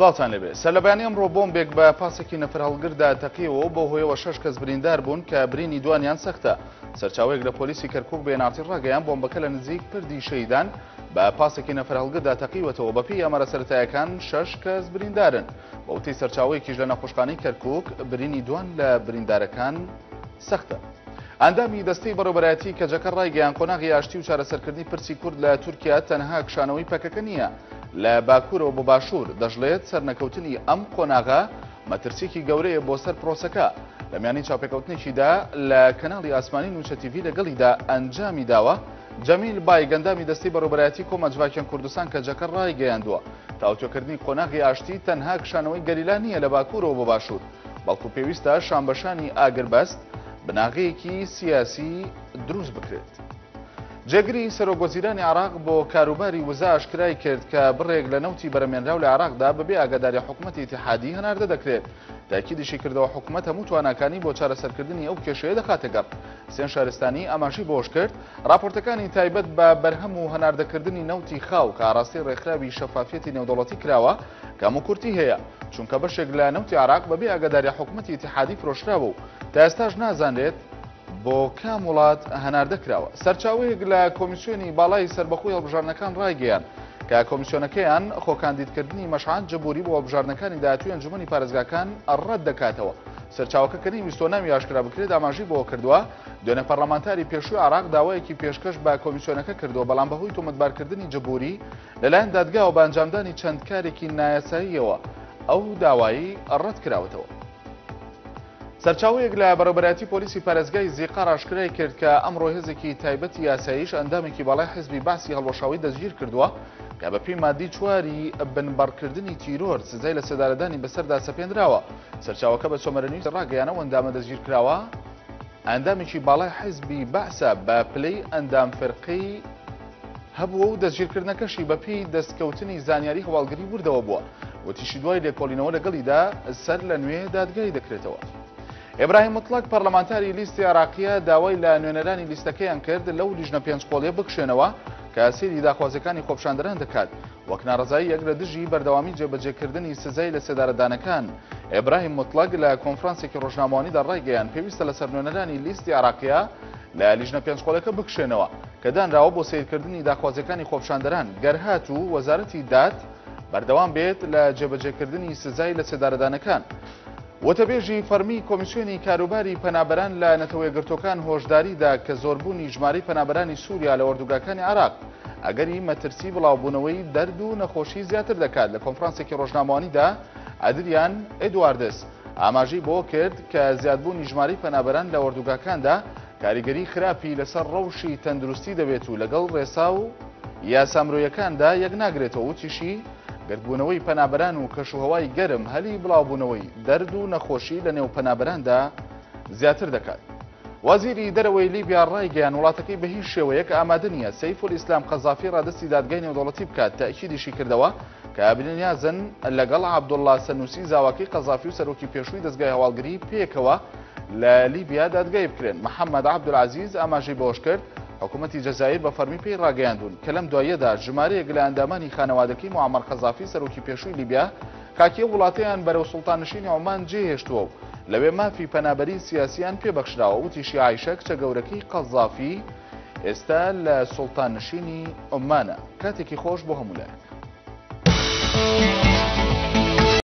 سڵاتان لێبێ سەرلەبیانی ئەمڕۆ بۆمبێک بە پاسێکی نەفر هەڵگردا تەقیەوە بۆ هۆیەوە 6 کەس بریندار بوون کە برینی دوانیان سەختە. سەرچاوەیەک لە پۆلیسی کەرکووک بێناتی ڕاگەیان بۆمبەکە لە نزیک پردی شەیدان بە پاسێکی نەفر هەڵگردا تەقیوەتەوە. بەپێی ئەمارە سەرەتاییەکان 6 کەس بریندارن. بەوتەی سەرچاوەیەکیش لە نەخۆشخانەی کەرکووک برینی دوان لە بریندارەکان سەختە. ئەندامی دەستەی بەڕێوەبەرایەتی کەجەکە ڕایگەیان قۆناغی ئاشتی و چارەسەرکردنی پرسی کورد لە تورکیا تەنها کشانەوەی پەکەکە نییە. لە باکوورەوە بۆ باشوور دەژڵێت سەرنەکەوتنی ئەم قۆناغا مەترسیێکی گەورەیە بۆ سەر پرۆسەکە. لە میانی چاوپێکەوتنێکیدا لە کەناڵی ئاسمانی نوچە تیڤی لەگەڵیدا ئەنجامی داوە. جەمیل بای گەندامی دەستەی بەڕێوەبەرایەتی کۆمەڵجڤاکیان کوردستان کەجەکە ڕایگەیاندووە تاوتوێکردنی قۆناغی ئاشتی تەنها کشانەوەی گەلیلا نییە لە باکوورەوە بۆ باشوور، بەڵکو پێویستە شانبەشانی ئاگربەست بناغەیەکی سیاسی دروست بکرێت. جێگری سەرۆکوەزیرانی عێراق بۆ کاروباری وزە ئاشکرای کرد کە بڕێک لە نەوتی بەرەمێنراو لە عێراقدا بەبێ ئاگاداری حکوومەتی ئیتیحادی هەناردە دەکرێت. تاکیدیشی کردەوە حکوومەت هەموو تواناکانی بۆ چارەسەرکردنی ئەو کێشەیە دەخاتە گەڕ. حسێن شارستانی ئاماژەی بۆش کرد راپۆرتەکانی تایبەت بە بەرهەم و هەناردەکردنی نەوتی خاو کە ئاڕاستی ڕێکخراوی شەفافیەتی نێودەوڵەتی کراوە کام و کورتی هەیە، چونکە بەشێک لە نەوتی عێراق بەبێ ئاگاداری حکوومەتی ئیتیحادی فرۆشراوە و تا ئێستاش نازانرێت بۆ کام وڵات هەناردەکراوە. سەرچاوەیەک لە کۆمیسیۆنی باڵای سەربەخۆی هەڵبژاردنەکان ڕایگەیان کە کۆمیسیۆنەکەیان خۆکاندیدکردنی مەشعەند جەبوری بۆ هەڵبژاردنەکانی داهاتووی ئەنجومەنی پارێزگاکان ڕەت دەکاتەوە. سەرچاوەکە کە نیویستۆ ناوی ئاشکرا بکرێت ئاماژەی بۆ کردووە. دوێنێ پەرلەمانتاری پێشووی عێراق داوایەکی پێشکەش بە کۆمیسیۆنەکە کردووە، بەڵام بەهۆی تۆمەتبارکردنی جەبوری لەلایەن دادگاوە بە ئەنجامدانی چەند کارێکی نایاساییەوە ئەو داوایی ڕەت کراوەتەوە. سەرچاوەیەک لە بەڕێوەبەرایەتی پۆلیسی پارێزگای زیقار ئاشکرای کرد کە ئەمڕۆ هێزێکی تایبەتی یاساییش ئەندامێکی باڵای حیزبی باسی هەڵوەشاوی دەستگیر کردووە کە بەپێی مادی 4 بنبەڕکردنی تیرۆر سزای لە سەدارەدانی بەسەردا سەپێنراوە. سەرچاوەکە بە چۆمەرەنووس ڕاگەیانەوە ئەندامە دەستگیر کراوە ئەندامێکی باڵای حیزبی باسە بە پلەی ئەندام فێرقەی هەبووە و دەستگیرکردنەکەشی بەپێی دەستکەوتنی زانیاری هەواڵگری وردەوە بووە. وتیشی دوای لێکۆڵینەوە لەگەڵیدا سەر لە نوێ دادگای دەکرێتەوە. ئێبراهیم مطلق پەرلەمانتاری لیستی عێراقیە داوای لە نوێنەرانی لیستەکەیان کرد لەو لیژنە پێنجقۆڵیە بکشێنەوە کە سێری داخوازەکانی خۆپشاندەران دەکات وەک ناڕەزایی یەک لە دژی بەردەوامی جێبەجێکردنی سزای لە سێدارەدانەکان. ئێبراهیم مطلق لە کۆنفرانسێکی ڕۆژنامەوانیدا ڕایگەیان پێویستە لەسەر نوێنەرانی لیستی عێراقیە لە لیژنە پێنجقۆڵیەکە بکشێنەوە کە دانراوە بۆ سیرکردنی داخوازەکانی خۆپشاندەران گەرهات و وەزارەتی داد بەردەوام بێت لە جێبەجێکردنی سزای لە سێدارەدانەکان. وتەبێژی فەرمی کۆمیسیۆنی کاروباری پەنابەران لە نەتەوە یەکگرتوەکان هۆشداریدا کە زۆربوونی ژمارەی پەنابەرانی سووریا لە وەردوگاکانی عێراق ئەگەری مەترسی بڵاوبوونەوەی دەرد و نەخۆشی زیاتر دەکات. لە کۆنفرانسێکی ڕۆژنامەوانیدا ئەدریان ئێدواردس ئاماژەی بۆ کرد کە زیادبوونی ژمارەی پەنابەران لە وەردوگاکاندا کاریگەری خراپی لەسەر ڕەوشی تەندروستی دەبێت و لەگەڵ ڕێسا و یاسامرۆیەکاندا یەک ناگرێتەوە. وتیشی گەردبوونەوەی پەنابەران و کەشوهەوای گەرم هەلی بڵاوبوونەوەی دەرد و نەخۆشی لە نێو پەنابەراندا زیاتر دەکات. وەزیری دەرەوەی لیبیا ڕایگەیان وڵاتەکەی بە هیچ شێوەیەک ئامادە نییە سەیفولئیسلام قەزافی ڕادستی دادگای نێودەوڵەتی بکات. تەئکیدیشی کردەوە کە بنیازن لەگەڵ عەبدوڵڵا سەنووسی زاواکەی قەزافی و سەرۆکی پێشووی دەستگای هەواڵگری پێکەوە لە لیبیا دادگای بکرێن. محەممەد عەبدولعەزیز ئاماژەی بۆش کرد حکوومەتی جەزایر بە فەرمی پێی ڕاگەیاندون کە لەم دواییەدا ژمارەیەک لە ئەندامانی خانەوادەکەی موعەمەر قەزافی سەرۆکی پێشووی لیبیا کاکیە وڵاتەیان بەرەو سوڵتاننشینی عومان جێهێشتووە و لەوێ مافی پەنابەری سیاسیان پێبەخشراوە. وتیشی عایشە کچە گەورەکەی قەزافی ئێستا لە سوڵتاننشینی عومانە. کاتێکی خۆش بۆ هەموو لایەک.